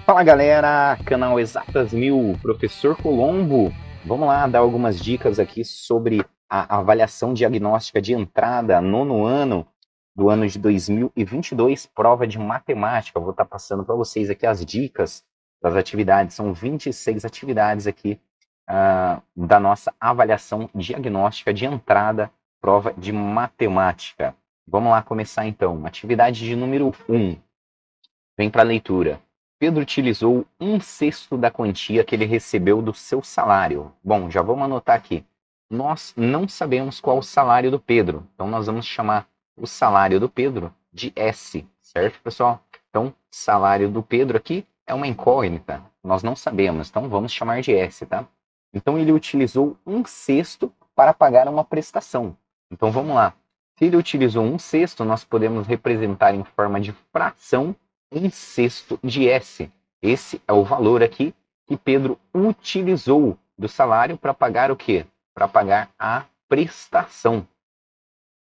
Fala galera, canal Exatas 1000, professor Colombo. Vamos lá dar algumas dicas aqui sobre a avaliação diagnóstica de entrada, nono ano, do ano de 2022, prova de matemática. Vou estar passando para vocês aqui as dicas das atividades, são 26 atividades aqui da nossa avaliação diagnóstica de entrada, prova de matemática. Vamos lá começar então, atividade de número 1, vem para a leitura. Pedro utilizou 1/6 da quantia que ele recebeu do seu salário. Bom, já vamos anotar aqui. Nós não sabemos qual o salário do Pedro, então nós vamos chamar o salário do Pedro de S, certo, pessoal? Então, salário do Pedro aqui é uma incógnita, nós não sabemos, então vamos chamar de S, tá? Então, ele utilizou 1/6 para pagar uma prestação. Então, vamos lá. Se ele utilizou 1/6, nós podemos representar em forma de fração 1/6 de S. Esse é o valor aqui que Pedro utilizou do salário para pagar o quê? Para pagar a prestação.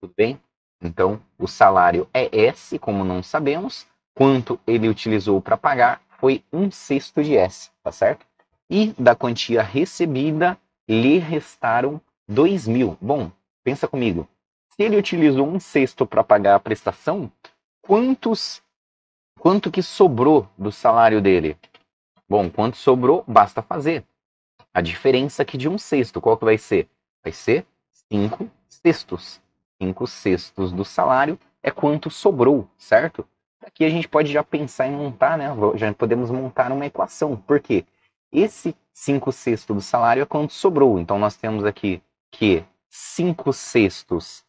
Tudo bem? Então, o salário é S, como não sabemos. Quanto ele utilizou para pagar foi 1/6 de S, tá certo? E da quantia recebida, lhe restaram 2.000. Bom, pensa comigo. Se ele utilizou 1/6 para pagar a prestação, quanto que sobrou do salário dele? Bom, quanto sobrou, basta fazer. A diferença aqui de 1/6, qual que vai ser? Vai ser 5/6. 5/6 do salário é quanto sobrou, certo? Aqui a gente pode já pensar em montar, né? Já podemos montar uma equação. Por quê? Esse 5/6 do salário é quanto sobrou. Então, nós temos aqui que 5/6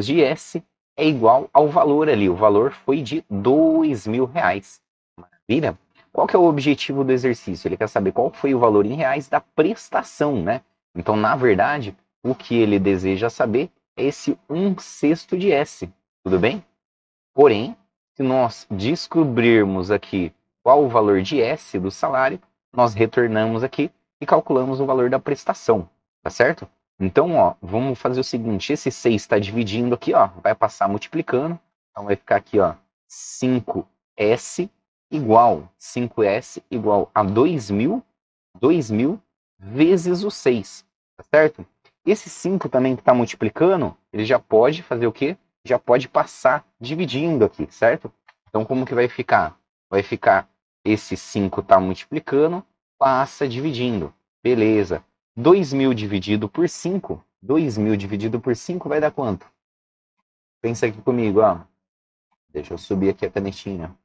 de S é igual ao valor ali. O valor foi de R$2.000. Maravilha? Qual que é o objetivo do exercício? Ele quer saber qual foi o valor em reais da prestação, né? Então, na verdade, o que ele deseja saber é esse 1/6 de S. Tudo bem? Porém, se nós descobrirmos aqui qual o valor de S do salário, nós retornamos aqui e calculamos o valor da prestação, tá certo? Então, ó, vamos fazer o seguinte, esse 6 está dividindo aqui, ó, vai passar multiplicando, então vai ficar aqui, ó, 5S igual a 2.000 vezes o 6, tá certo? Esse 5 também que está multiplicando, ele já pode fazer o quê? Já pode passar dividindo aqui, certo? Então, como que vai ficar? Vai ficar esse 5 está multiplicando, passa dividindo. Beleza. 2.000 dividido por 5. 2.000 dividido por 5 vai dar quanto? Pensa aqui comigo, ó. Deixa eu subir aqui a canetinha.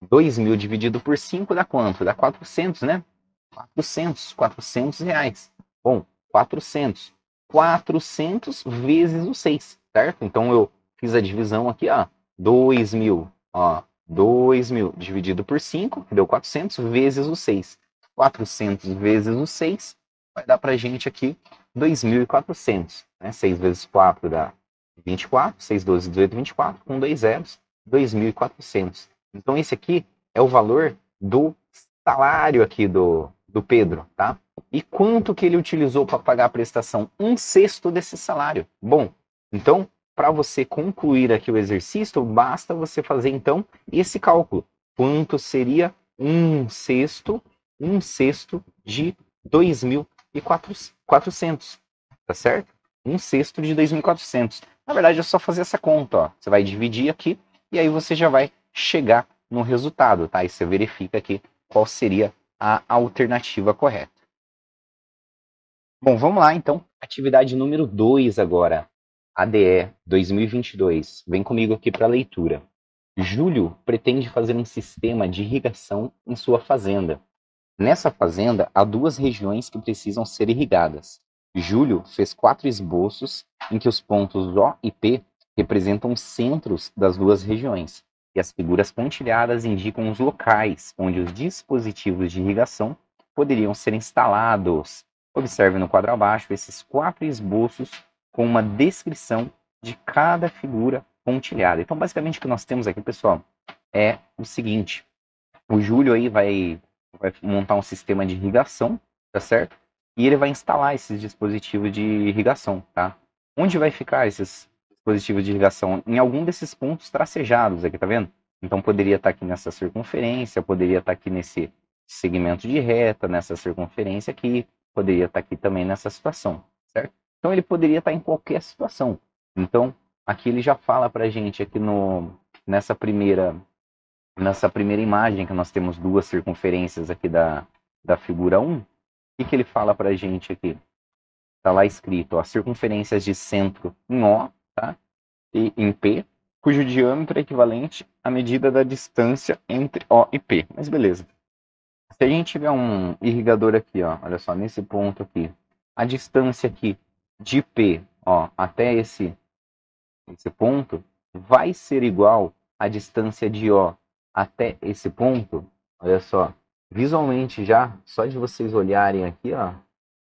2.000 dividido por 5 dá quanto? Dá 400, né? 400 reais. Bom, 400 vezes o 6, certo? Então, eu fiz a divisão aqui, ó. 2.000, ó. 2.000 dividido por 5, que deu 400, vezes o 6. 400 vezes o 6 vai dar pra gente aqui 2.400. Né? 6 vezes 4 dá 24, 6, 12, 18, 24, com 2 zeros, 2.400. Então, esse aqui é o valor do salário aqui do Pedro, tá? E quanto que ele utilizou para pagar a prestação? 1/6 desse salário. Bom, então, para você concluir aqui o exercício, basta você fazer, então, esse cálculo. Quanto seria 1/6 de 2.400, tá certo? 1/6 de 2.400. Na verdade, é só fazer essa conta, ó. Você vai dividir aqui e aí você já vai chegar no resultado, tá? E você verifica aqui qual seria a alternativa correta. Bom, vamos lá, então. Atividade número 2 agora. ADE 2022. Vem comigo aqui para a leitura. Júlio pretende fazer um sistema de irrigação em sua fazenda. Nessa fazenda, há 2 regiões que precisam ser irrigadas. Júlio fez 4 esboços em que os pontos O e P representam os centros das 2 regiões, e as figuras pontilhadas indicam os locais onde os dispositivos de irrigação poderiam ser instalados. Observe no quadro abaixo esses 4 esboços com uma descrição de cada figura pontilhada. Então, basicamente, o que nós temos aqui, pessoal, é o seguinte. O Júlio aí vai montar um sistema de irrigação, tá certo? E ele vai instalar esses dispositivos de irrigação, tá? Onde vai ficar esses dispositivos de irrigação? Em algum desses pontos tracejados aqui, tá vendo? Então poderia estar aqui nessa circunferência, poderia estar aqui nesse segmento de reta, nessa circunferência aqui, poderia estar aqui também nessa situação, certo? Então ele poderia estar em qualquer situação. Então aqui ele já fala para a gente aqui nessa primeira imagem, que nós temos duas circunferências aqui da figura 1, o que ele fala para a gente aqui? Está lá escrito, ó, circunferências de centro em O, tá? E em P, cujo diâmetro é equivalente à medida da distância entre O e P. Mas beleza. Se a gente tiver um irrigador aqui, ó, olha só, nesse ponto aqui, a distância aqui de P, ó, até esse ponto vai ser igual à distância de O até esse ponto. Olha só, visualmente já, só de vocês olharem aqui, ó,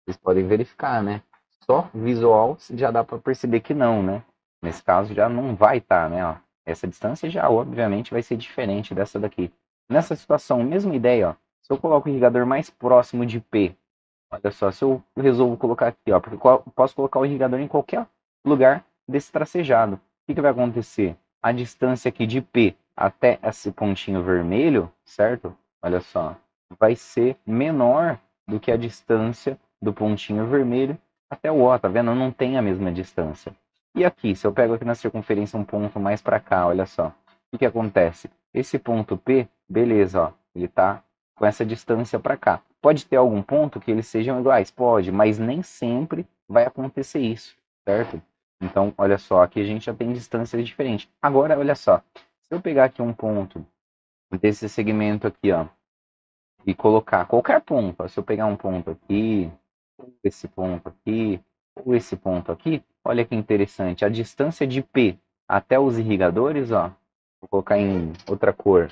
vocês podem verificar, né? Só visual já dá para perceber que não, né? Nesse caso já não vai estar, né? Ó, essa distância já obviamente vai ser diferente dessa daqui. Nessa situação, mesma ideia, ó, se eu coloco o irrigador mais próximo de P, olha só, se eu resolvo colocar aqui, ó, porque eu posso colocar o irrigador em qualquer lugar desse tracejado. O que vai acontecer? A distância aqui de P até esse pontinho vermelho, certo? Olha só, vai ser menor do que a distância do pontinho vermelho até o O, tá vendo? Não tem a mesma distância. E aqui, se eu pego aqui na circunferência um ponto mais para cá, olha só, o que acontece? Esse ponto P, beleza, ó, ele está com essa distância para cá. Pode ter algum ponto que eles sejam iguais? Pode, mas nem sempre vai acontecer isso, certo? Então, olha só, aqui a gente já tem distâncias diferentes. Agora, olha só, se eu pegar aqui um ponto desse segmento aqui, ó, e colocar qualquer ponto, ó, se eu pegar um ponto aqui, ou esse ponto aqui, ou esse ponto aqui, olha que interessante, a distância de P até os irrigadores, ó, vou colocar em outra cor,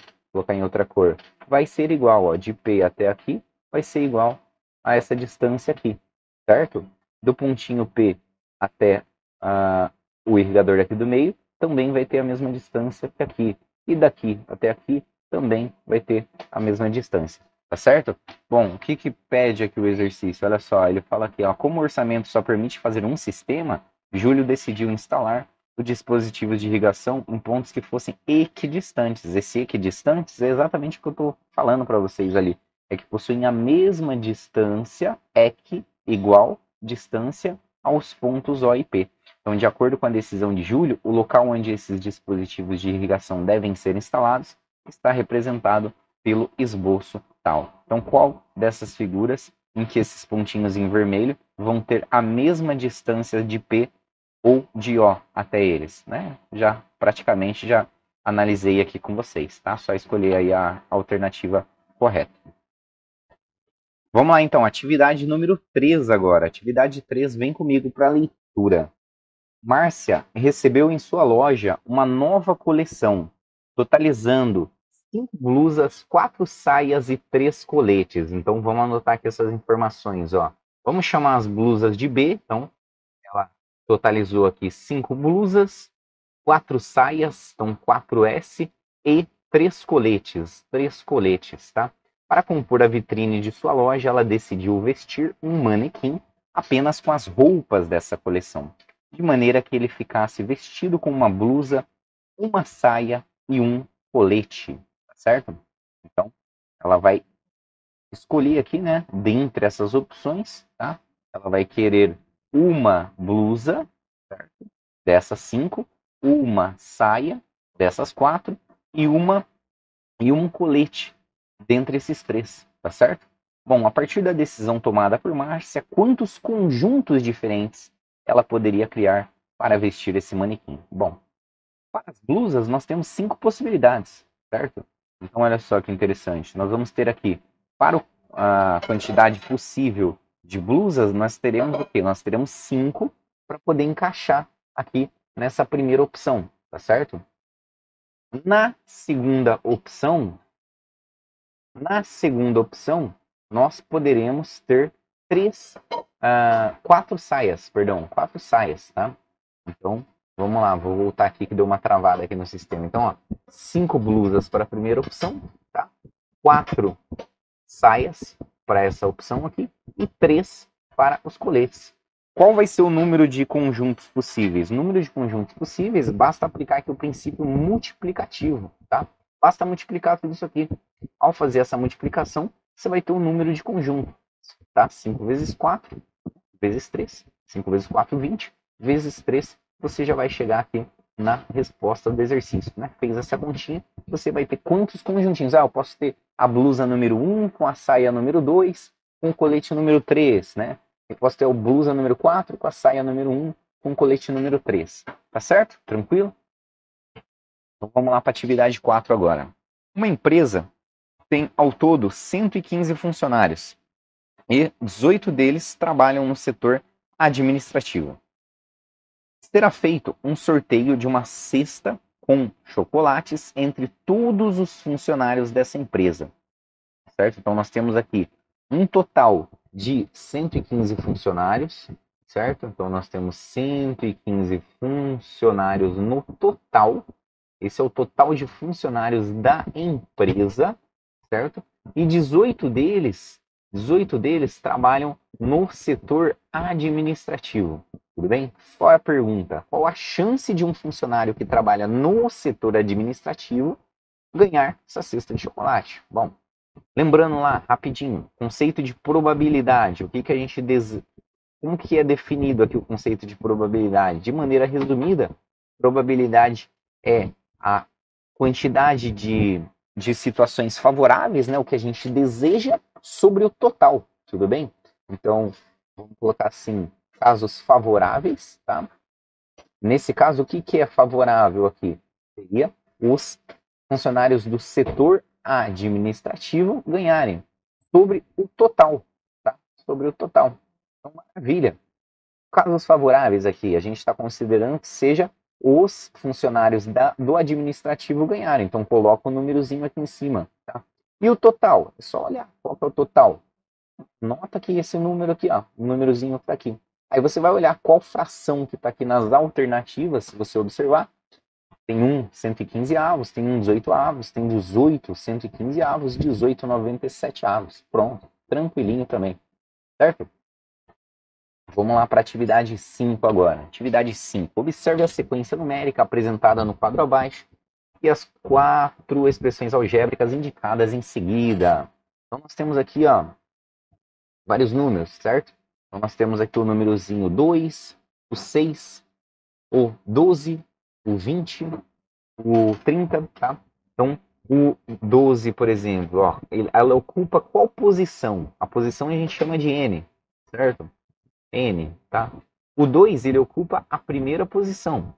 vai ser igual, ó, de P até aqui, vai ser igual a essa distância aqui, certo? Do pontinho P até o irrigador aqui do meio, também vai ter a mesma distância que aqui. E daqui até aqui também vai ter a mesma distância. Tá certo? Bom, o que pede aqui o exercício? Olha só, ele fala aqui, ó, como o orçamento só permite fazer um sistema, Júlio decidiu instalar o dispositivo de irrigação em pontos que fossem equidistantes. Esse equidistantes é exatamente o que eu estou falando para vocês ali. É que possuem a mesma distância, igual distância aos pontos O e P. Então, de acordo com a decisão de Júlio, o local onde esses dispositivos de irrigação devem ser instalados está representado pelo esboço tal. Então, qual dessas figuras em que esses pontinhos em vermelho vão ter a mesma distância de P ou de O até eles, né? Praticamente já analisei aqui com vocês, tá? Só escolher aí a alternativa correta. Vamos lá então, atividade número 3 agora. Atividade 3, vem comigo para a leitura. Márcia recebeu em sua loja uma nova coleção, totalizando 5 blusas, 4 saias e 3 coletes. Então vamos anotar aqui essas informações, ó. Vamos chamar as blusas de B. Então ela totalizou aqui 5 blusas, 4 saias, então 4S, e 3 coletes, tá? Para compor a vitrine de sua loja, ela decidiu vestir um manequim apenas com as roupas dessa coleção, de maneira que ele ficasse vestido com uma blusa, uma saia e um colete, tá certo? Então, ela vai escolher aqui, né, dentre essas opções, tá? Ela vai querer uma blusa, certo? Dessas 5, uma saia dessas 4 e um colete dentre esses 3, tá certo? Bom, a partir da decisão tomada por Márcia, quantos conjuntos diferentes ela poderia criar para vestir esse manequim? Bom, para as blusas nós temos 5 possibilidades, certo? Então olha só que interessante. Nós vamos ter aqui, para a quantidade possível de blusas, nós teremos o quê? Nós teremos 5 para poder encaixar aqui nessa primeira opção, tá certo? Na segunda opção, nós poderemos ter 4 saias, quatro saias, tá? Então, vamos lá, vou voltar aqui que deu uma travada aqui no sistema. Então, ó, 5 blusas para a primeira opção, tá? 4 saias para essa opção aqui e 3 para os coletes. Qual vai ser o número de conjuntos possíveis? O número de conjuntos possíveis, basta aplicar aqui o princípio multiplicativo, tá? Basta multiplicar tudo isso aqui. Ao fazer essa multiplicação, você vai ter um número de conjunto. Tá? 5 vezes 4, vezes 3. 5 vezes 4, 20. Vezes 3, você já vai chegar aqui na resposta do exercício. Né? Fez essa continha, você vai ter quantos conjuntinhos? Eu posso ter a blusa número 1 com a saia número 2, com o colete número 3. Né? Eu posso ter a blusa número 4 com a saia número 1, com o colete número 3. Tá certo? Tranquilo? Então vamos lá para a atividade 4 agora. Uma empresa tem ao todo 115 funcionários e 18 deles trabalham no setor administrativo. Será feito um sorteio de uma cesta com chocolates entre todos os funcionários dessa empresa. Certo? Então nós temos aqui um total de 115 funcionários, certo? Então nós temos 115 funcionários no total. Esse é o total de funcionários da empresa, certo? E 18 deles trabalham no setor administrativo. Tudo bem? Qual é a pergunta? Qual a chance de um funcionário que trabalha no setor administrativo ganhar essa cesta de chocolate? Bom, lembrando lá, rapidinho, conceito de probabilidade. Como que é definido aqui o conceito de probabilidade? De maneira resumida, probabilidade é a quantidade de situações favoráveis, né, o que a gente deseja, sobre o total, tudo bem? Então, vamos colocar assim, casos favoráveis, tá? Nesse caso, o que é favorável aqui? Seria os funcionários do setor administrativo ganharem sobre o total, tá? Sobre o total. Então, maravilha. Casos favoráveis aqui, a gente está considerando que seja os funcionários do administrativo ganharem. Então, coloca o númerozinho aqui em cima, tá? E o total? É só olhar qual que é o total. Nota que esse número aqui, ó, o númerozinho que está aqui. Aí você vai olhar qual fração que está aqui nas alternativas, se você observar. Tem um 115 avos, tem um 18 avos, tem 18 115 avos, 18 97 avos. Pronto, tranquilinho também, certo? Vamos lá para a atividade 5 agora. Atividade 5. Observe a sequência numérica apresentada no quadro abaixo e as 4 expressões algébricas indicadas em seguida. Então nós temos aqui, ó, vários números, certo? Então nós temos aqui o númerozinho 2, o 6, o 12, o 20, o 30, tá? Então o 12, por exemplo, ó, ela ocupa qual posição? A posição a gente chama de N, certo? N, tá? O 2, ele ocupa a primeira posição.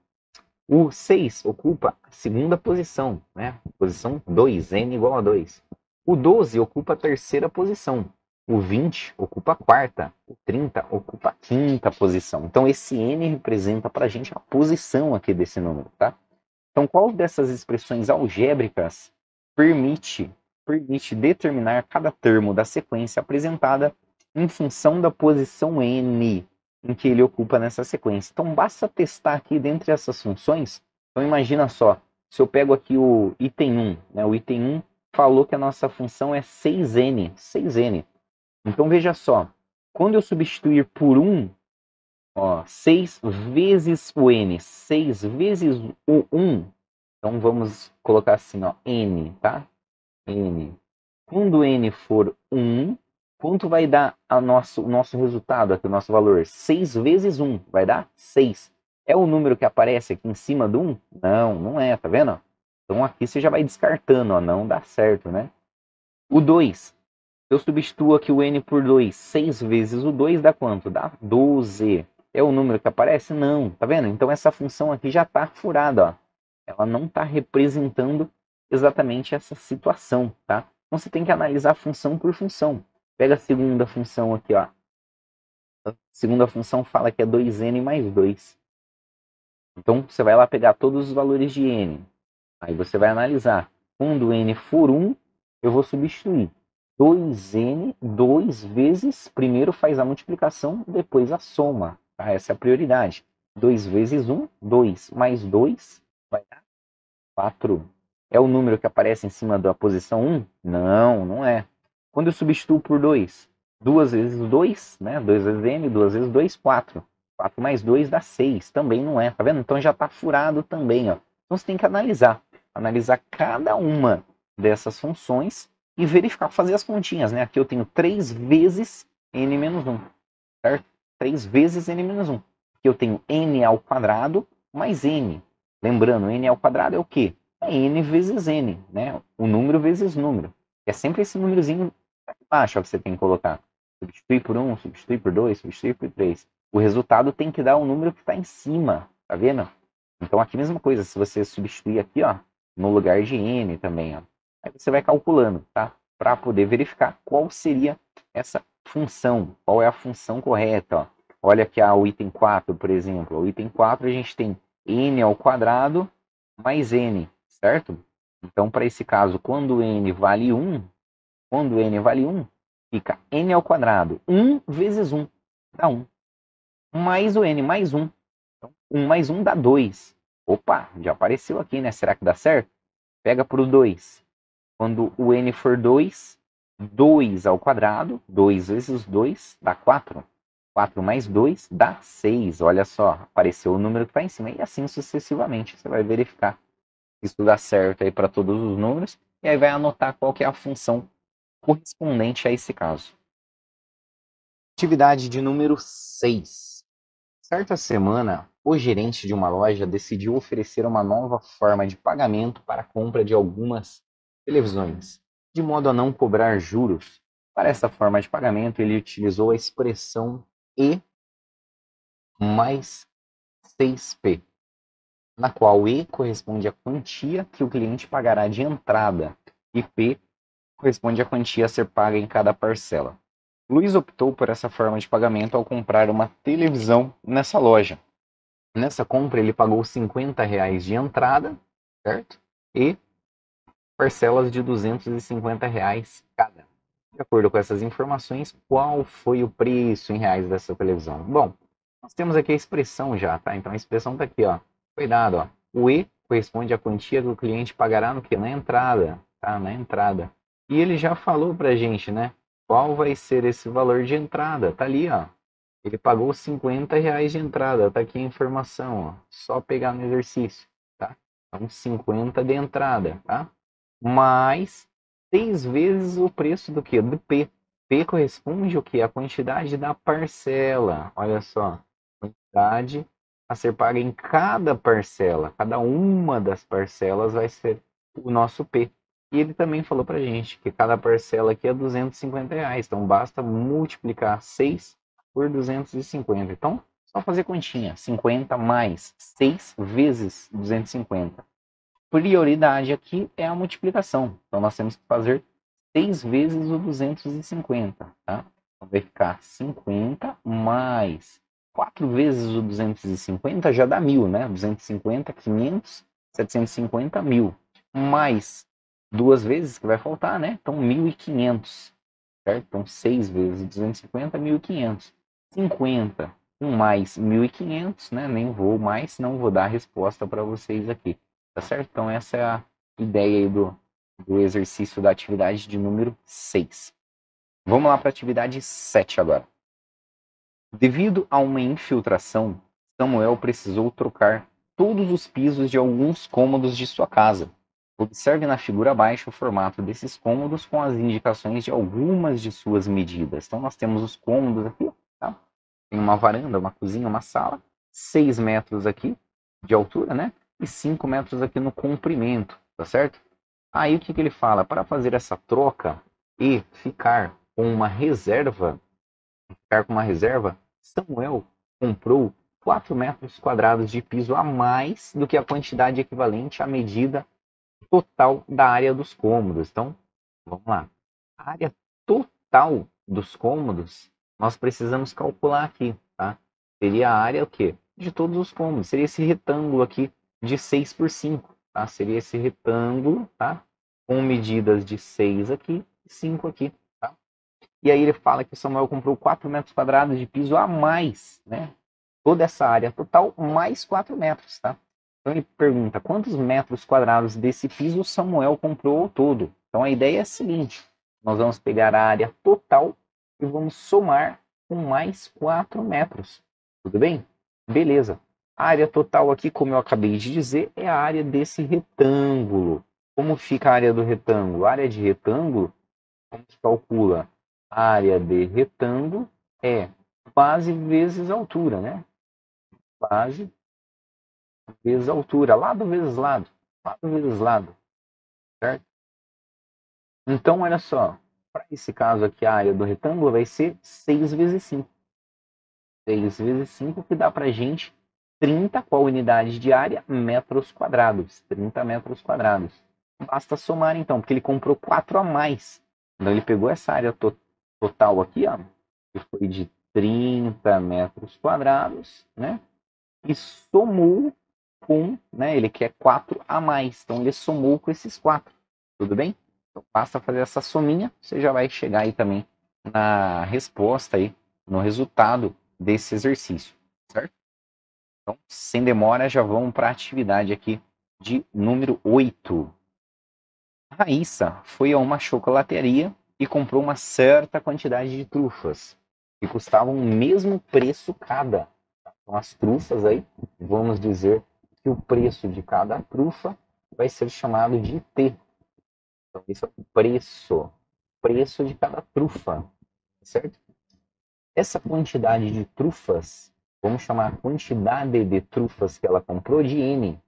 O 6 ocupa a segunda posição, né? Posição 2, N igual a 2. O 12 ocupa a terceira posição. O 20 ocupa a quarta. O 30 ocupa a quinta posição. Então, esse N representa para a gente a posição aqui desse número, tá? Então, qual dessas expressões algébricas permite determinar cada termo da sequência apresentada em função da posição N em que ele ocupa nessa sequência? Então, basta testar aqui dentre essas funções. Então, imagina só, se eu pego aqui o item 1, né? O item 1 falou que a nossa função é 6N. 6N. Então, veja só, quando eu substituir por 1, ó, 6 vezes o N, 6 vezes o 1, então vamos colocar assim, ó, N, tá? N. Quando N for 1, quanto vai dar o nosso resultado aqui, o nosso valor? 6 vezes 1, vai dar 6. É o número que aparece aqui em cima do 1? Não, não é, tá vendo? Então aqui você já vai descartando, ó, não dá certo, né? O 2, eu substituo aqui o N por 2, 6 vezes o 2 dá quanto? Dá 12. É o número que aparece? Não, tá vendo? Então essa função aqui já está furada, ó. Ela não está representando exatamente essa situação, tá? Então você tem que analisar função por função. Pega a segunda função aqui, ó. A segunda função fala que é 2N mais 2. Então você vai lá pegar todos os valores de N. Aí você vai analisar. Quando N for 1, eu vou substituir 2N, 2 vezes, primeiro faz a multiplicação, depois a soma. Tá? Essa é a prioridade. 2 vezes 1, 2 mais 2 vai dar 4. É o número que aparece em cima da posição 1? Não, não é. Quando eu substituo por 2, 2 vezes 2, né? 2 vezes N, 2 vezes 2, 4. 4 mais 2 dá 6, também não é, tá vendo? Então já está furado também, ó. Então você tem que analisar. analisar cada uma dessas funções e verificar, fazer as continhas, né? Aqui eu tenho 3 vezes n menos 1, certo? 3 vezes n menos 1. Aqui eu tenho n ao quadrado mais n. Lembrando, n ao quadrado é o quê? É n vezes n, né? O número vezes número. É sempre esse númerozinho aqui embaixo que você tem que colocar. Substituir por 1, substituir por 2, substituir por 3. O resultado tem que dar o número que está em cima, tá vendo? Então aqui a mesma coisa, se você substituir aqui, ó, no lugar de n também, ó, aí você vai calculando, tá? Para poder verificar qual seria essa função, qual é a função correta, ó. Olha aqui o item 4, por exemplo. O item 4 a gente tem n ao quadrado mais n, certo? Então, para esse caso, quando n vale 1, fica n ao quadrado, 1 vezes 1, dá 1. Mais o n mais 1. Então, 1 mais 1 dá 2. Opa, já apareceu aqui, né? Será que dá certo? Pega para o 2. Quando o n for 2, 2 ao quadrado, 2 vezes 2 dá 4. 4 mais 2 dá 6. Olha só, apareceu o número que está em cima. E assim sucessivamente. Você vai verificar se isso dá certo aí para todos os números. E aí vai anotar qual que é a função correspondente a esse caso. Atividade de número 6. Certa semana, o gerente de uma loja decidiu oferecer uma nova forma de pagamento para a compra de algumas televisões, de modo a não cobrar juros. Para essa forma de pagamento, ele utilizou a expressão E mais 6P, na qual E corresponde à quantia que o cliente pagará de entrada e P corresponde à quantia a ser paga em cada parcela. Luiz optou por essa forma de pagamento ao comprar uma televisão nessa loja. Nessa compra ele pagou R$ 50 de entrada, certo? E parcelas de R$ 250 cada. De acordo com essas informações, qual foi o preço em reais dessa televisão? Bom, nós temos aqui a expressão já, tá? Então a expressão está aqui, ó. Foi dado, ó. O E corresponde à quantia que o cliente pagará no quê? Na entrada, tá? Na entrada. E ele já falou pra gente, né? Qual vai ser esse valor de entrada? Tá ali, ó. Ele pagou R$ 50 de entrada, tá aqui a informação, ó. Só pegar no exercício, tá? Então 50 de entrada, tá? Mais 6 vezes o preço do quê? Do P. P corresponde o quê? A quantidade da parcela. Olha só, quantidade a ser paga em cada parcela. Cada uma das parcelas vai ser o nosso P. E ele também falou pra gente que cada parcela aqui é R$ 250. Então basta multiplicar 6 por 250. Então, só fazer continha. 50 mais 6 vezes 250. Prioridade aqui é a multiplicação. Então, nós temos que fazer 6 vezes o 250. Tá? Então, vai ficar 50 mais 4 vezes o 250 já dá 1.000, né? 250, 500, 750, 1.000. Mais 2 vezes que vai faltar, né? Então, 1.500. Certo? Então, 6 vezes 250, 1.500. 50 mais 1.500, né? Nem vou mais, não vou dar a resposta para vocês aqui. Tá certo? Então, essa é a ideia aí do exercício da atividade de número 6. Vamos lá para a atividade 7 agora. Devido a uma infiltração, Samuel precisou trocar todos os pisos de alguns cômodos de sua casa. Observe na figura abaixo o formato desses cômodos com as indicações de algumas de suas medidas. Então, nós temos os cômodos aqui, tá? Tem uma varanda, uma cozinha, uma sala, 6 metros aqui de altura, né? E 5 metros aqui no comprimento, tá certo? Aí o que ele fala? Para fazer essa troca e ficar com uma reserva, Samuel comprou 4 metros quadrados de piso a mais do que a quantidade equivalente à medida total da área dos cômodos. Então, vamos lá. A área total dos cômodos, nós precisamos calcular aqui, tá? Seria a área o quê? De todos os cômodos. Seria esse retângulo aqui de 6 por 5, tá? Seria esse retângulo, tá? Com medidas de 6 aqui e 5 aqui, tá? E aí ele fala que o Samuel comprou 4 metros quadrados de piso a mais, né? Toda essa área total mais 4 metros, tá? Então ele pergunta quantos metros quadrados desse piso o Samuel comprou ao todo. Então a ideia é a seguinte: nós vamos pegar a área total e vamos somar com mais 4 metros. Tudo bem? Beleza. A área total aqui, como eu acabei de dizer, é a área desse retângulo. Como fica a área do retângulo? A área de retângulo, como se calcula? A área de retângulo é base vezes altura, né? Base vezes altura, lado vezes lado, lado vezes lado, certo? Então, olha só, para esse caso aqui, a área do retângulo vai ser 6 vezes 5. 6 vezes 5 que dá para a gente 30, qual unidade de área? Metros quadrados. 30 metros quadrados. Basta somar então, porque ele comprou 4 a mais. Então ele pegou essa área total aqui, ó, que foi de 30 metros quadrados, né? E somou com, né? Ele quer 4 a mais. Então ele somou com esses 4. Tudo bem? Então basta fazer essa sominha, você já vai chegar aí também na resposta aí, no resultado desse exercício, certo? Então, sem demora, já vamos para a atividade aqui de número 8. Raíssa foi a uma chocolateria e comprou uma certa quantidade de trufas, que custavam o mesmo preço cada. Então, as trufas aí, vamos dizer que o preço de cada trufa vai ser chamado de T. Então, isso é o preço de cada trufa, certo? Essa quantidade de trufas, vamos chamar a quantidade de trufas que ela comprou de N.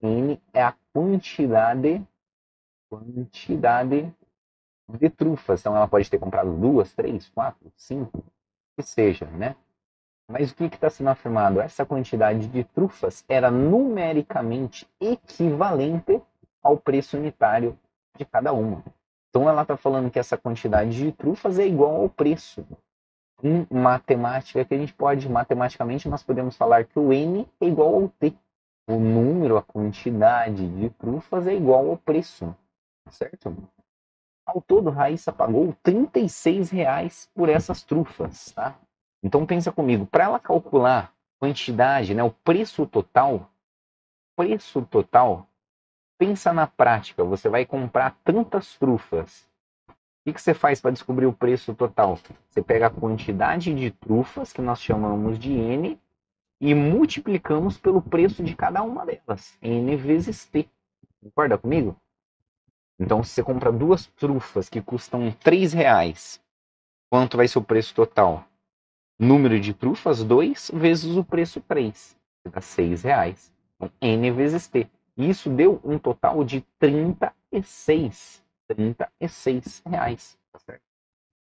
N é a quantidade de trufas. Então ela pode ter comprado 2, 3, 4, 5, que seja, né? Mas o que está sendo afirmado? Essa quantidade de trufas era numericamente equivalente ao preço unitário de cada uma. Então ela está falando que essa quantidade de trufas é igual ao preço. Em matemática, que a gente pode, matematicamente, nós podemos falar que o N é igual ao T. O número, a quantidade de trufas é igual ao preço, certo? Ao todo, Raíssa pagou R$ 36 por essas trufas, tá? Então pensa comigo, para ela calcular a quantidade, né, o preço total, pensa na prática, você vai comprar tantas trufas. O que você faz para descobrir o preço total? Você pega a quantidade de trufas, que nós chamamos de N, e multiplicamos pelo preço de cada uma delas. N vezes T. Concorda comigo? Então, se você compra duas trufas que custam R$ 3, quanto vai ser o preço total? Número de trufas, 2 vezes o preço 3. Dá R$ 6. Então, N vezes T. Isso deu um total de 36. R$ 36. Tá certo?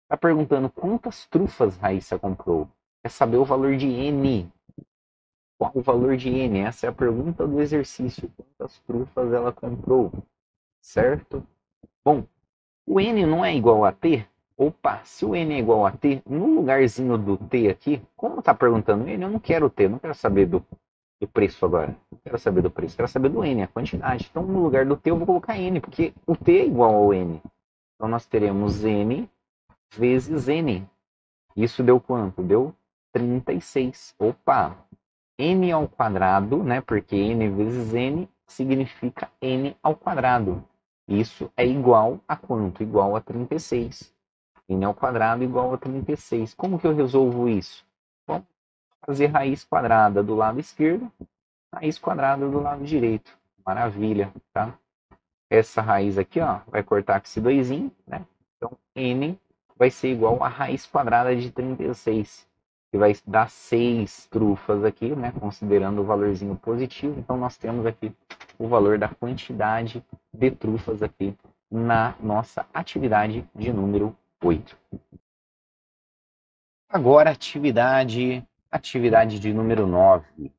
Tá perguntando quantas trufas Raíssa comprou. Quer saber o valor de N. Qual o valor de N? Essa é a pergunta do exercício. Quantas trufas ela comprou? Certo? Bom, o N não é igual a T? Opa, se o N é igual a T, no lugarzinho do T aqui, como está perguntando N, eu não quero T, não quero saber do preço agora. Não quero saber do preço, quero saber do N, a quantidade. Então, no lugar do T, eu vou colocar N, porque o T é igual ao N. Então, nós teremos N vezes N. Isso deu quanto? Deu 36. Opa! N ao quadrado, né? Porque N vezes N significa N ao quadrado. Isso é igual a quanto? Igual a 36. N ao quadrado igual a 36. Como que eu resolvo isso? Vamos fazer raiz quadrada do lado esquerdo, raiz quadrada do lado direito. Maravilha, tá? Essa raiz aqui, ó, vai cortar com esse doisinho, né? Então, N vai ser igual a raiz quadrada de 36, que vai dar 6 trufas aqui, né? Considerando o valorzinho positivo. Então, nós temos aqui o valor da quantidade de trufas aqui na nossa atividade de número 8. Agora, atividade de número 9.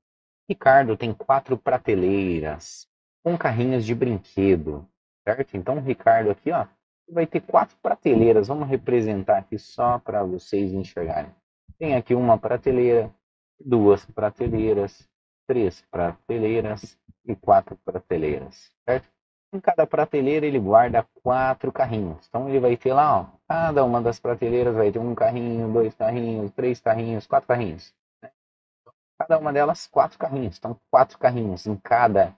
Ricardo tem 4 prateleiras com carrinhos de brinquedo, certo? Então, o Ricardo aqui, ó, vai ter 4 prateleiras. Vamos representar aqui só para vocês enxergarem. Tem aqui uma prateleira, 2 prateleiras, 3 prateleiras e 4 prateleiras, certo? Em cada prateleira ele guarda 4 carrinhos. Então ele vai ter lá, ó, cada uma das prateleiras vai ter um carrinho, 2 carrinhos, 3 carrinhos, 4 carrinhos. Cada uma delas 4 carrinhos. Então 4 carrinhos em cada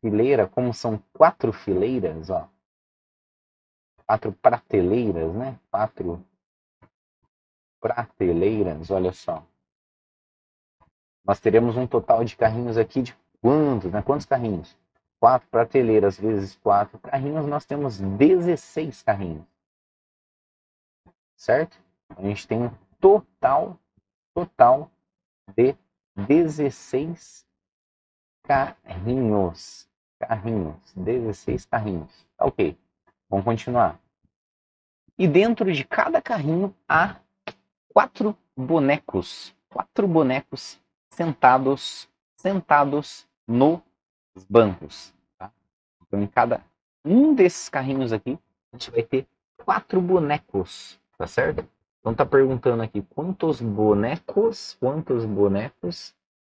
fileira, como são 4 fileiras, ó, 4 prateleiras, né? 4 prateleiras, olha só. Nós teremos um total de carrinhos aqui de quantos, né? Quantos carrinhos? 4 prateleiras vezes 4 carrinhos, nós temos 16 carrinhos. Certo? A gente tem um total de 16 carrinhos. 16 carrinhos. Ok, vamos continuar. E dentro de cada carrinho há 4 bonecos. 4 bonecos sentados nos bancos. Tá? Então, em cada um desses carrinhos aqui, a gente vai ter 4 bonecos. Tá certo? Então tá perguntando aqui quantos bonecos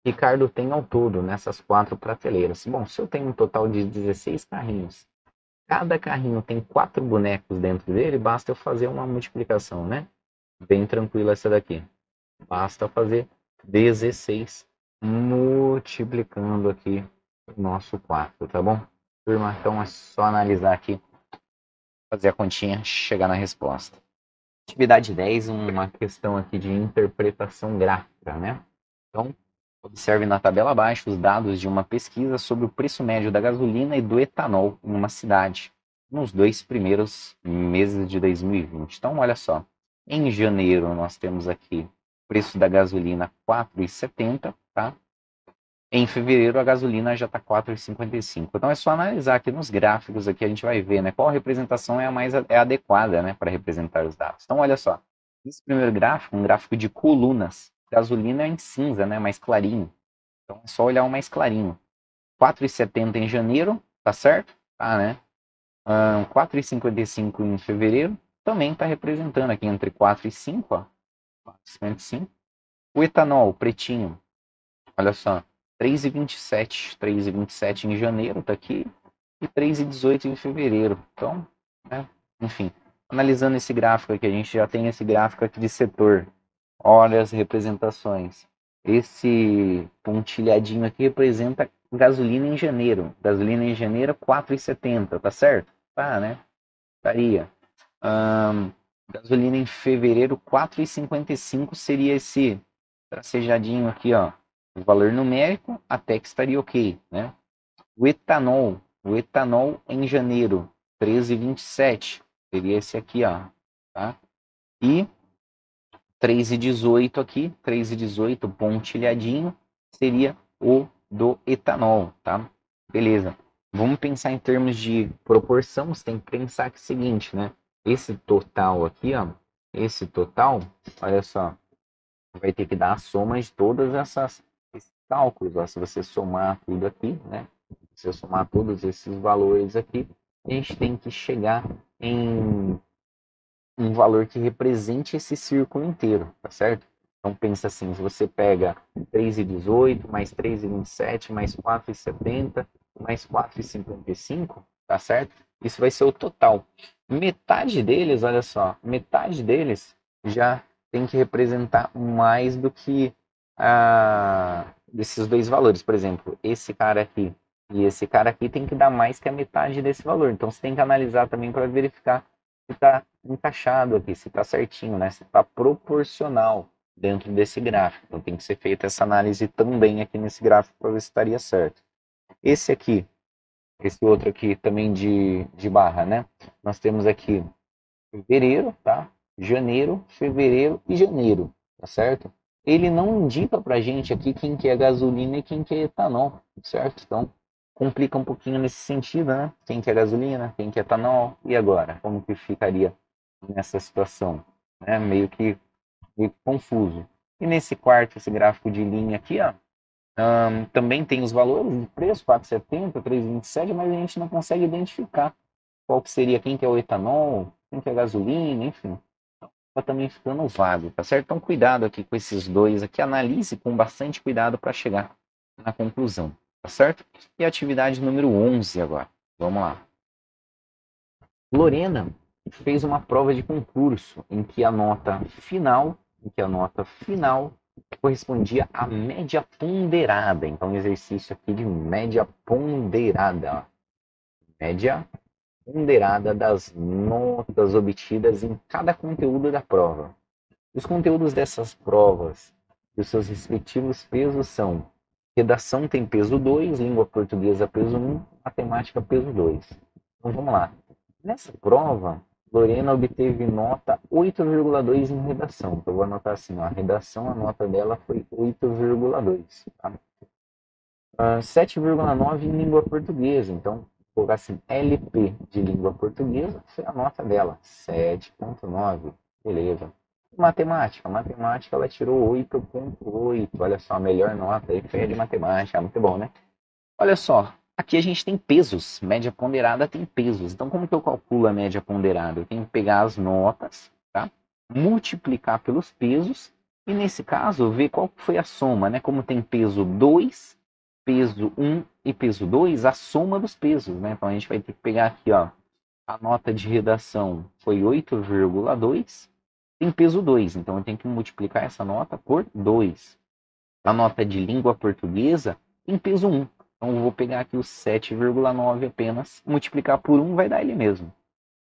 Ricardo tem ao todo nessas 4 prateleiras. Bom, se eu tenho um total de 16 carrinhos, cada carrinho tem 4 bonecos dentro dele, basta eu fazer uma multiplicação, né? Bem tranquila essa daqui. Basta fazer 16 multiplicando aqui o nosso 4, tá bom? Turma, então é só analisar aqui, fazer a continha, chegar na resposta. Atividade 10, uma questão aqui de interpretação gráfica, né? Então, observe na tabela abaixo os dados de uma pesquisa sobre o preço médio da gasolina e do etanol em uma cidade, nos 2 primeiros meses de 2020. Então, olha só, em janeiro nós temos aqui o preço da gasolina R$ 4,70, tá? Em fevereiro a gasolina já está R$ 4,55. Então é só analisar aqui nos gráficos, aqui a gente vai ver, né, qual representação é a mais adequada, né, para representar os dados. Então olha só, esse primeiro gráfico, um gráfico de colunas, gasolina é em cinza, né, mais clarinho. Então é só olhar o mais clarinho. 4,70 em janeiro, tá certo? Tá, né? 4,55 em fevereiro, também está representando aqui entre 4 e 5, ó. 4,55. O etanol, pretinho, olha só, 3,27 em janeiro está aqui e 3,18 em fevereiro. Então, né, enfim, analisando esse gráfico aqui, a gente já tem esse gráfico aqui de setor. Olha as representações. Esse pontilhadinho aqui representa gasolina em janeiro. Gasolina em janeiro 4,70, tá certo? Tá, né? Estaria. Gasolina em fevereiro 4,55 seria esse tracejadinho aqui, ó. O valor numérico até que estaria ok, né? O etanol em janeiro 13,27 seria esse aqui, ó, tá? E 3,18 aqui, 3,18 pontilhadinho seria o do etanol, tá? Beleza. Vamos pensar em termos de proporção, você tem que pensar que é o seguinte, né? Esse total aqui, ó, esse total, olha só, vai ter que dar a soma de todas esses cálculos, ó. Se você somar tudo aqui, né? Se você somar todos esses valores aqui, a gente tem que chegar em um valor que represente esse círculo inteiro, tá certo? Então pensa assim, se você pega 3,18 mais 3,27 mais 4,70 mais 4,55, tá certo? Isso vai ser o total. Metade deles, olha só, metade deles já tem que representar mais do que desses dois valores. Por exemplo, esse cara aqui e esse cara aqui tem que dar mais que a metade desse valor. Então você tem que analisar também para verificar se está encaixado aqui, se está certinho, né? Se está proporcional dentro desse gráfico. Então tem que ser feita essa análise também aqui nesse gráfico para ver se estaria certo. Esse aqui, esse outro aqui também de barra, né? Nós temos aqui fevereiro, tá? Janeiro, fevereiro e janeiro, tá certo? Ele não indica pra gente aqui quem que é gasolina e quem que é etanol, certo? Então, complica um pouquinho nesse sentido, né? Quem que é gasolina, quem que é etanol, e agora? Como que ficaria nessa situação? Né? Meio que confuso. E nesse quarto, esse gráfico de linha aqui, ó, também tem os valores de preço, 4,70, 3,27, mas a gente não consegue identificar qual que seria, quem que é o etanol, quem que é a gasolina, enfim. Tá também ficando vago, tá certo? Então cuidado aqui com esses dois aqui, analise com bastante cuidado para chegar na conclusão, tá certo? E a atividade número 11 agora, vamos lá. Lorena fez uma prova de concurso em que a nota final correspondia à média ponderada. Então, exercício aqui de média ponderada. Média ponderada das notas obtidas em cada conteúdo da prova. Os conteúdos dessas provas E os seus respectivos pesos são: redação tem peso 2, língua portuguesa peso 1, matemática peso 2. Então vamos lá. Nessa prova, Lorena obteve nota 8,2 em redação. Então eu vou anotar assim, ó, a redação, a nota dela foi 8,2. Tá? 7,9 em língua portuguesa. Então, vou colocar assim, LP de língua portuguesa foi a nota dela, 7,9. Beleza. Matemática. Matemática ela tirou 8,8. Olha só, a melhor nota aí foi a de matemática. Muito bom, né? Olha só, aqui a gente tem pesos. Média ponderada tem pesos. Então, como que eu calculo a média ponderada? Eu tenho que pegar as notas, tá? Multiplicar pelos pesos. E nesse caso, ver qual foi a soma, né? Como tem peso 2, peso 1 e peso 2, a soma dos pesos, né? Então, a gente vai ter que pegar aqui, ó. A nota de redação foi 8,2. Tem peso 2, então eu tenho que multiplicar essa nota por 2. A nota de língua portuguesa tem peso 1. Então eu vou pegar aqui o 7,9 apenas, multiplicar por 1 vai dar ele mesmo.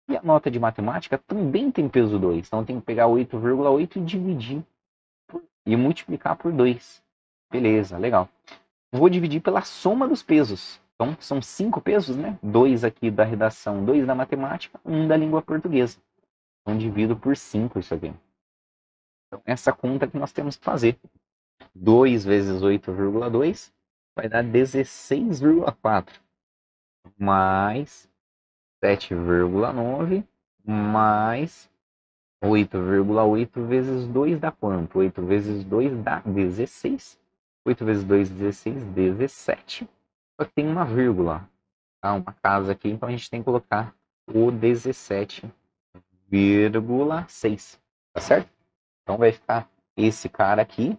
E a nota de matemática também tem peso 2. Então eu tenho que pegar 8,8 e dividir e multiplicar por 2. Beleza, legal. Vou dividir pela soma dos pesos. Então são 5 pesos, né? 2 aqui da redação, 2 da matemática, 1 da língua portuguesa. Então divido por 5 isso aqui. Então essa conta que nós temos que fazer. 2 vezes 8,2 vai dar 16,4 mais 7,9 mais 8,8 vezes 2 dá quanto? 8 vezes 2 dá 16. 8 vezes 2, 16, 17. Só que tem uma vírgula, tá? Uma casa aqui, então a gente tem que colocar o 17,6, tá certo? Então vai ficar esse cara aqui,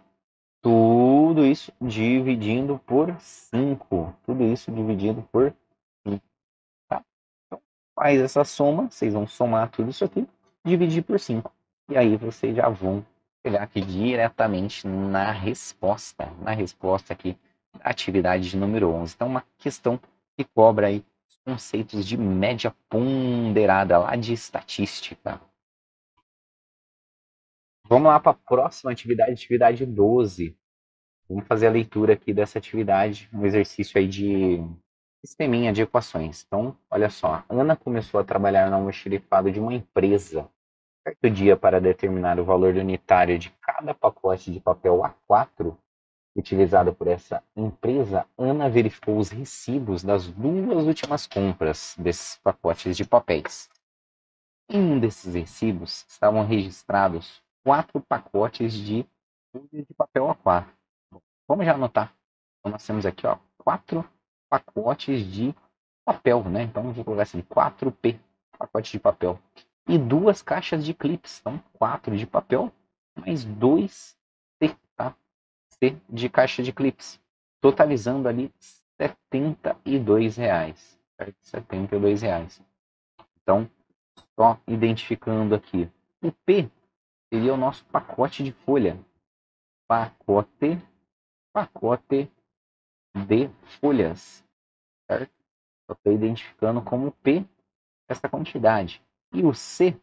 tudo isso dividindo por 5. Tudo isso dividido por 5. Tá? Então, faz essa soma, vocês vão somar tudo isso aqui, dividir por 5. E aí vocês já vão pegar aqui diretamente na resposta aqui da atividade de número 11. Então, uma questão que cobra aí os conceitos de média ponderada lá de estatística. Vamos lá para a próxima atividade, atividade 12. Vamos fazer a leitura aqui dessa atividade, um exercício aí de sisteminha de equações. Então, olha só, Ana começou a trabalhar no almoxarifado de uma empresa. Certo dia, para determinar o valor unitário de cada pacote de papel A4 utilizado por essa empresa, Ana verificou os recibos das 2 últimas compras desses pacotes de papéis. Em um desses recibos estavam registrados 4 pacotes de folhas de papel A4. Vamos já anotar. Então, nós temos aqui, ó, 4 pacotes de papel, né? Então, eu vou colocar assim, 4P, pacote de papel. E 2 caixas de clips. Então, 4 de papel, mais 2C, tá? C de caixa de clips. Totalizando ali R$ 72. Certo? R$ 72. Então, só identificando aqui. O P seria o nosso pacote de folha. Pacote de folhas, certo? Eu estou identificando como P essa quantidade. E o C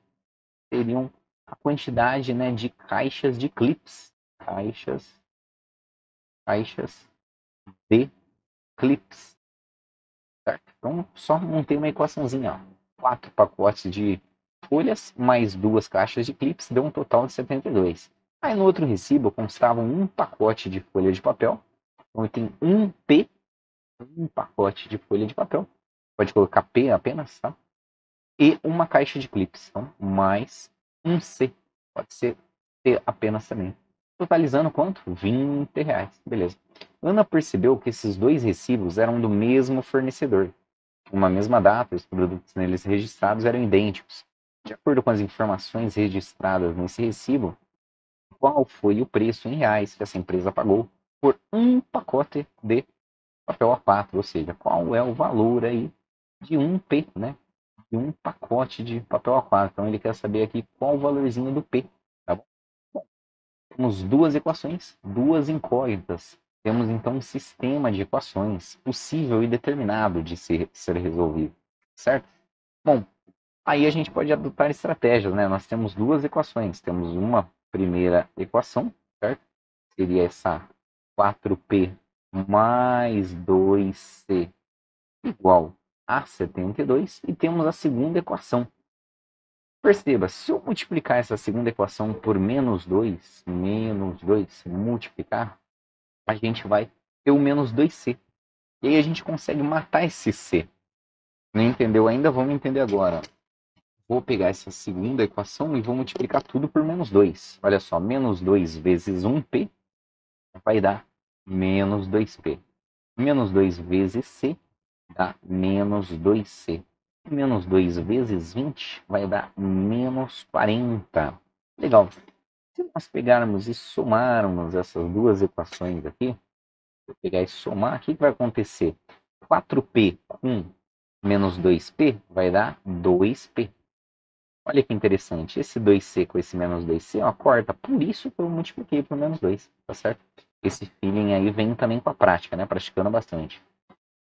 seriam a quantidade, né, de caixas de clips. Caixas de clips, certo? Então, só montei uma equaçãozinha, ó. 4 pacotes de folhas mais 2 caixas de clips deu um total de 72. Aí no outro recibo constava um pacote de folha de papel. Então tem um P, um pacote de folha de papel. Pode colocar P apenas, tá? E uma caixa de clips. Então, mais um C. Pode ser C apenas também. Totalizando quanto? R$ 20. Beleza. Ana percebeu que esses 2 recibos eram do mesmo fornecedor. Uma mesma data, os produtos neles registrados eram idênticos. De acordo com as informações registradas nesse recibo, qual foi o preço em reais que essa empresa pagou por um pacote de papel A4, ou seja, qual é o valor aí de um P, né? De um pacote de papel A4. Então ele quer saber aqui qual o valorzinho do P, tá bom? Bom, temos 2 equações, 2 incógnitas. Temos então um sistema de equações possível e determinado de ser resolvido, certo? Bom, aí a gente pode adotar estratégias, né? Nós temos 2 equações, temos uma primeira equação, certo? seria essa 4P mais 2C igual a 72. E temos a segunda equação. Perceba, se eu multiplicar essa segunda equação por menos 2, multiplicar, a gente vai ter o menos 2C. E aí a gente consegue matar esse C. Não entendeu ainda? Vamos entender agora. Vou pegar essa segunda equação e vou multiplicar tudo por menos 2. Olha só, menos 2 vezes 1P vai dar menos 2P. Menos 2 vezes C dá menos 2C. Menos 2 vezes 20 vai dar menos 40. Legal. Se nós pegarmos e somarmos essas duas equações aqui, vou pegar e somar, o que vai acontecer? 4P com menos 2P vai dar 2P. Olha que interessante, esse 2C com esse menos 2C, ó, corta. Por isso que eu multipliquei por menos 2, tá certo? Esse feeling aí vem também com a prática, né? Praticando bastante.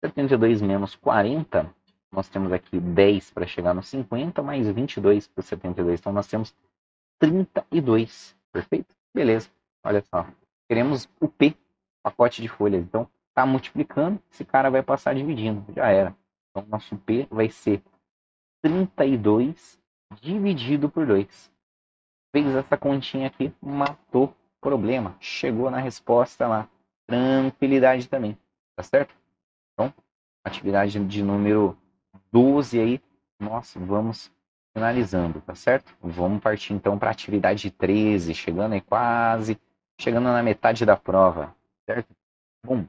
72 menos 40, nós temos aqui 10 para chegar no 50, mais 22 para 72. Então, nós temos 32, perfeito? Beleza, olha só. Queremos o P, pacote de folhas. Então, tá multiplicando, esse cara vai passar dividindo, já era. Então, nosso P vai ser 32 dividido por 2. Fez essa continha aqui, matou o problema. Chegou na resposta lá. Tranquilidade também, tá certo? Então, atividade de número 12 aí, nós vamos finalizando, tá certo? Vamos partir então para a atividade 13, chegando aí quase, chegando na metade da prova, certo? Bom,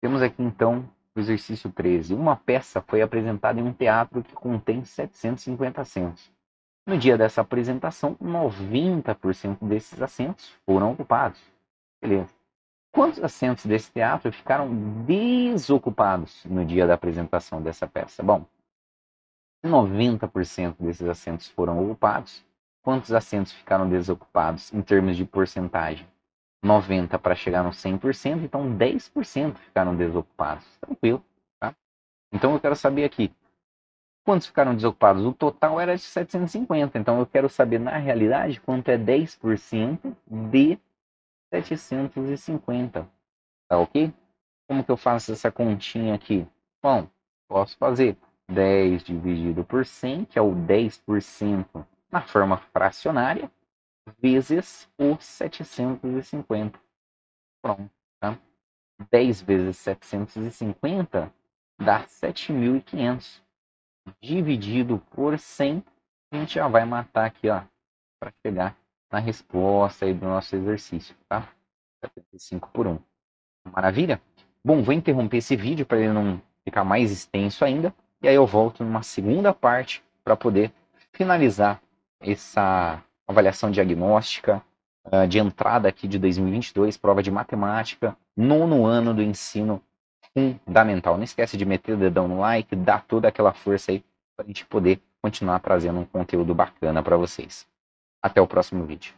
temos aqui então o exercício 13. Uma peça foi apresentada em um teatro que contém 750 assentos. No dia dessa apresentação, 90% desses assentos foram ocupados. Beleza. Quantos assentos desse teatro ficaram desocupados no dia da apresentação dessa peça? Bom, 90% desses assentos foram ocupados. Quantos assentos ficaram desocupados em termos de porcentagem? 90 para chegar no 100%, então 10% ficaram desocupados. Tranquilo, tá? Então eu quero saber aqui, quantos ficaram desocupados? O total era de 750, então eu quero saber na realidade quanto é 10% de 750. Tá ok? Como que eu faço essa continha aqui? Bom, posso fazer 10 dividido por 100, que é o 10% na forma fracionária, vezes o 750. Pronto, tá? 10 vezes 750 dá 7.500. Dividido por 100, a gente já vai matar aqui, ó, para chegar na resposta aí do nosso exercício, tá? 75 por 1. Maravilha? Bom, vou interromper esse vídeo para ele não ficar mais extenso ainda. E aí eu volto numa segunda parte para poder finalizar essa avaliação diagnóstica de entrada aqui de 2022, prova de matemática, 9º ano do ensino fundamental. Não esquece de meter o dedão no like, dar toda aquela força aí para a gente poder continuar trazendo um conteúdo bacana para vocês. Até o próximo vídeo.